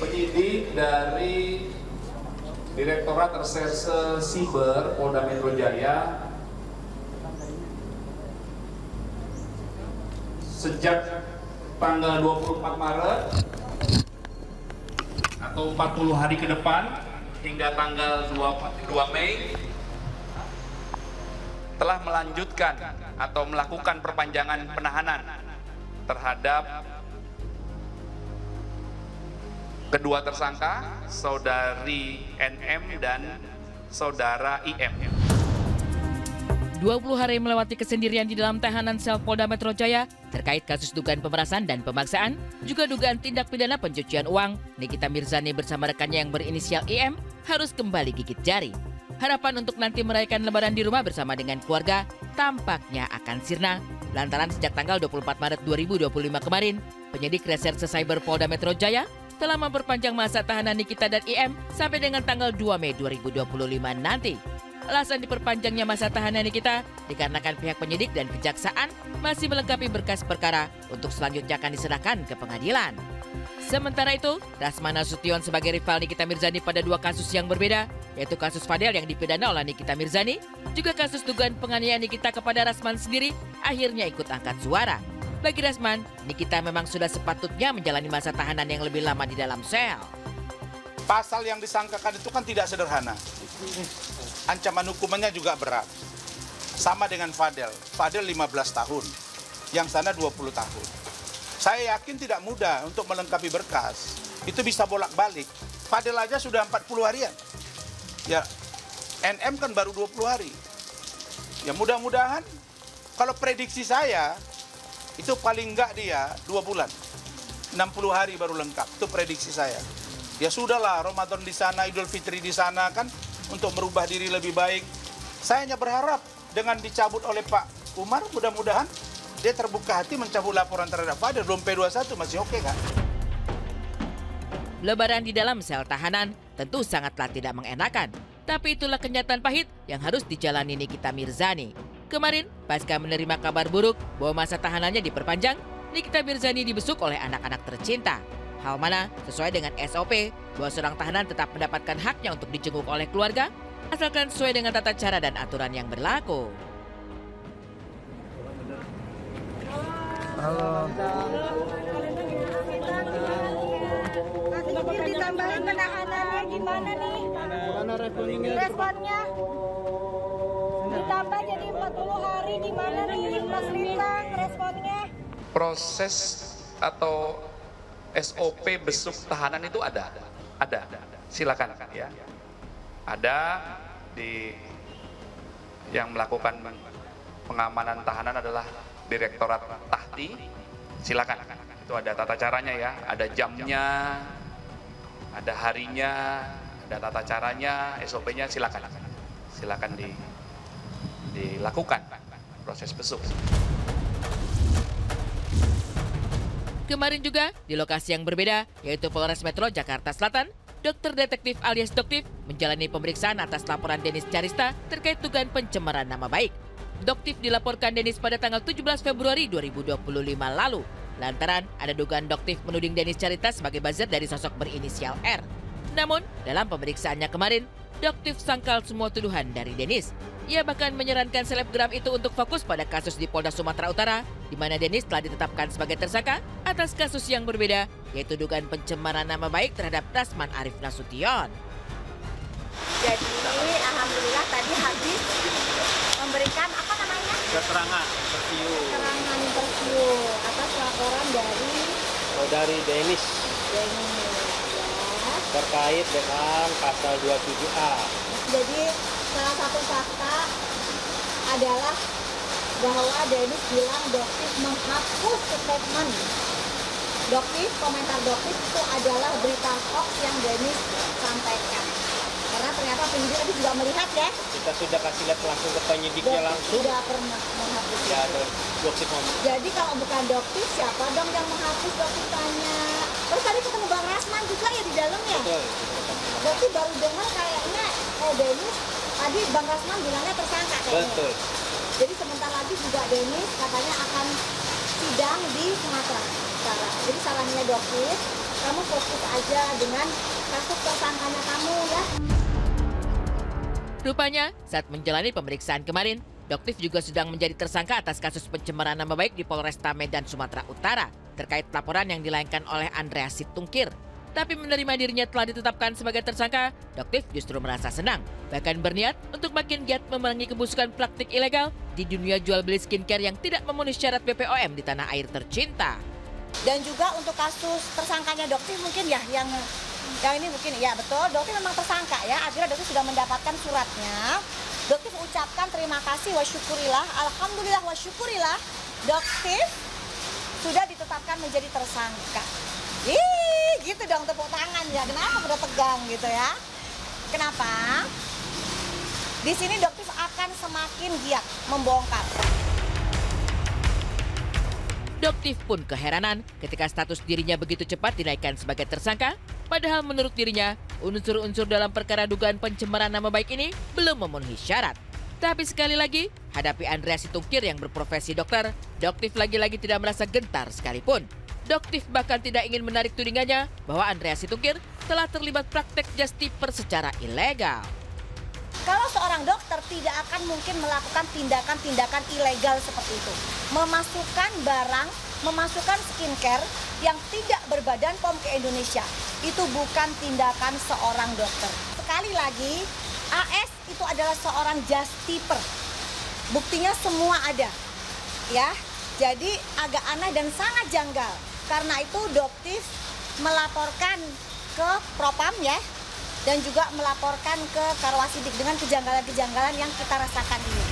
penyidik dari Direktorat Reserse Siber Polda Metro Jaya sejak tanggal 24 Maret atau 40 hari ke depan hingga tanggal 2 Mei telah melanjutkan atau melakukan perpanjangan penahanan terhadap kedua tersangka, saudari NM dan saudara IM. 20 hari melewati kesendirian di dalam tahanan sel Polda Metro Jaya terkait kasus dugaan pemerasan dan pemaksaan, juga dugaan tindak pidana pencucian uang, Nikita Mirzani bersama rekannya yang berinisial IM harus kembali gigit jari. Harapan untuk nanti merayakan Lebaran di rumah bersama dengan keluarga tampaknya akan sirna. Lantaran sejak tanggal 24 Maret 2025 kemarin, penyidik Reserse Cyber Polda Metro Jaya telah memperpanjang masa tahanan Nikita dan IM sampai dengan tanggal 2 Mei 2025 nanti. Alasan diperpanjangnya masa tahanan Nikita dikarenakan pihak penyidik dan kejaksaan masih melengkapi berkas perkara untuk selanjutnya akan diserahkan ke pengadilan. Sementara itu, Rasman Nasution sebagai rival Nikita Mirzani pada dua kasus yang berbeda, yaitu kasus Fadel yang dipidana oleh Nikita Mirzani, juga kasus dugaan penganiayaan Nikita kepada Rasman sendiri, akhirnya ikut angkat suara. Bagi Rasman, Nikita memang sudah sepatutnya menjalani masa tahanan yang lebih lama di dalam sel. Pasal yang disangkakan itu kan tidak sederhana. Ancaman hukumannya juga berat. Sama dengan Fadel. Fadel 15 tahun, yang sana 20 tahun. Saya yakin tidak mudah untuk melengkapi berkas. Itu bisa bolak-balik. Fadel aja sudah 40 harian. Ya, NM kan baru 20 hari. Ya mudah-mudahan, kalau prediksi saya, itu paling enggak dia 2 bulan. 60 hari baru lengkap, itu prediksi saya. Ya sudahlah, Ramadan di sana, Idul Fitri di sana kan, untuk merubah diri lebih baik. Saya hanya berharap dengan dicabut oleh Pak Umar, mudah-mudahan dia terbuka hati mencabut laporan terhadap Fadel. Belum P21 masih oke kan? Lebaran di dalam sel tahanan tentu sangatlah tidak mengenakan. Tapi itulah kenyataan pahit yang harus dijalani Nikita Mirzani. Kemarin, pasca menerima kabar buruk bahwa masa tahanannya diperpanjang, Nikita Mirzani dibesuk oleh anak-anak tercinta. Hal mana sesuai dengan SOP bahwa seorang tahanan tetap mendapatkan haknya untuk dijenguk oleh keluarga, asalkan sesuai dengan tata cara dan aturan yang berlaku. Halo. Masih ditambahin penahanannya gimana nih? Responnya? Ditambah jadi 40 hari gimana nih Mas Lintang responnya? Proses atau SOP besuk tahanan itu ada. Silakan ya. Ada di yang melakukan pengamanan tahanan adalah Direktorat Tahti. Silakan. Itu ada tata caranya ya, ada jamnya, ada harinya, ada tata caranya, SOP-nya silakan. Silakan dilakukan proses besuk. Kemarin juga di lokasi yang berbeda, yaitu Polres Metro Jakarta Selatan, Dokter Detektif alias Doktif menjalani pemeriksaan atas laporan Denis Carista terkait dugaan pencemaran nama baik. Doktif dilaporkan Denis pada tanggal 17 Februari 2025 lalu. Lantaran ada dugaan Doktif menuding Denis Carista sebagai buzzer dari sosok berinisial R. Namun, dalam pemeriksaannya kemarin, Doktif sangkal semua tuduhan dari Denis. Ia bahkan menyarankan selebgram itu untuk fokus pada kasus di Polda Sumatera Utara, di mana Denis telah ditetapkan sebagai tersangka atas kasus yang berbeda, yaitu dugaan pencemaran nama baik terhadap Rasman Arif Nasution. Jadi alhamdulillah tadi habis memberikan apa namanya? Keterangan interview atas laporan dari Denis ya. terkait dengan pasal 27A. Jadi salah satu fakta adalah bahwa Denis bilang Doktif menghapus statement. Komentar Doktif itu adalah berita hoax yang Denis sampaikan. Karena ternyata penyidik tadi juga melihat ya. Kita sudah kasih lihat langsung ke penyidiknya langsung. Tidak pernah menghapus. Ya, ada Doktif ngomong. Jadi kalau bukan Doktif, siapa dong yang menghapus? Doktif tanya. Terus tadi ketemu Bang Rasman juga ya di dalam ya? Betul. Berarti baru dengar kayaknya Denis tadi Bang Rasman bilangnya tersangka kayaknya. Betul. Jadi sebentar lagi juga Denis katanya akan sidang di Sumatera Utara. Jadi salahnya Doktif kamu fokus aja dengan kasus tersangkanya kamu ya. Rupanya, saat menjalani pemeriksaan kemarin, Doktif juga sedang menjadi tersangka atas kasus pencemaran nama baik di Polresta Medan, Sumatera Utara, terkait laporan yang dilayangkan oleh Andreas Situmkir. Tapi menerima dirinya telah ditetapkan sebagai tersangka, Doktif justru merasa senang, bahkan berniat untuk makin giat memerangi kebusukan praktik ilegal di dunia jual beli skincare yang tidak memenuhi syarat BPOM di tanah air tercinta. Dan juga untuk kasus tersangkanya Doktif mungkin ya yang ini mungkin ya betul, Doktif memang tersangka ya. Akhirnya Doktif sudah mendapatkan suratnya. Doktif ucapkan terima kasih wa syukurillah, alhamdulillah wa syukurillah, Doktif sudah ditetapkan menjadi tersangka. Ih, gitu dong tepuk tangan ya. Kenapa udah tegang gitu ya? Kenapa? Di sini Doktif akan semakin giat membongkar. Doktif pun keheranan ketika status dirinya begitu cepat dinaikkan sebagai tersangka, padahal menurut dirinya, unsur-unsur dalam perkara dugaan pencemaran nama baik ini belum memenuhi syarat. Tapi sekali lagi, hadapi Andreas Situmkir yang berprofesi dokter, Doktif lagi-lagi tidak merasa gentar sekalipun. Doktif bahkan tidak ingin menarik tudingannya bahwa Andreas Situmkir telah terlibat praktek justiper secara ilegal. Kalau seorang dokter tidak akan mungkin melakukan tindakan-tindakan ilegal seperti itu. Memasukkan barang, memasukkan skincare yang tidak berbadan POM ke Indonesia. Itu bukan tindakan seorang dokter. Sekali lagi, AS itu adalah seorang justiper. Buktinya semua ada. Ya, jadi agak aneh dan sangat janggal. Karena itu Doktif melaporkan ke Propam ya. Dan juga melaporkan ke Karwasidik dengan kejanggalan-kejanggalan yang kita rasakan ini.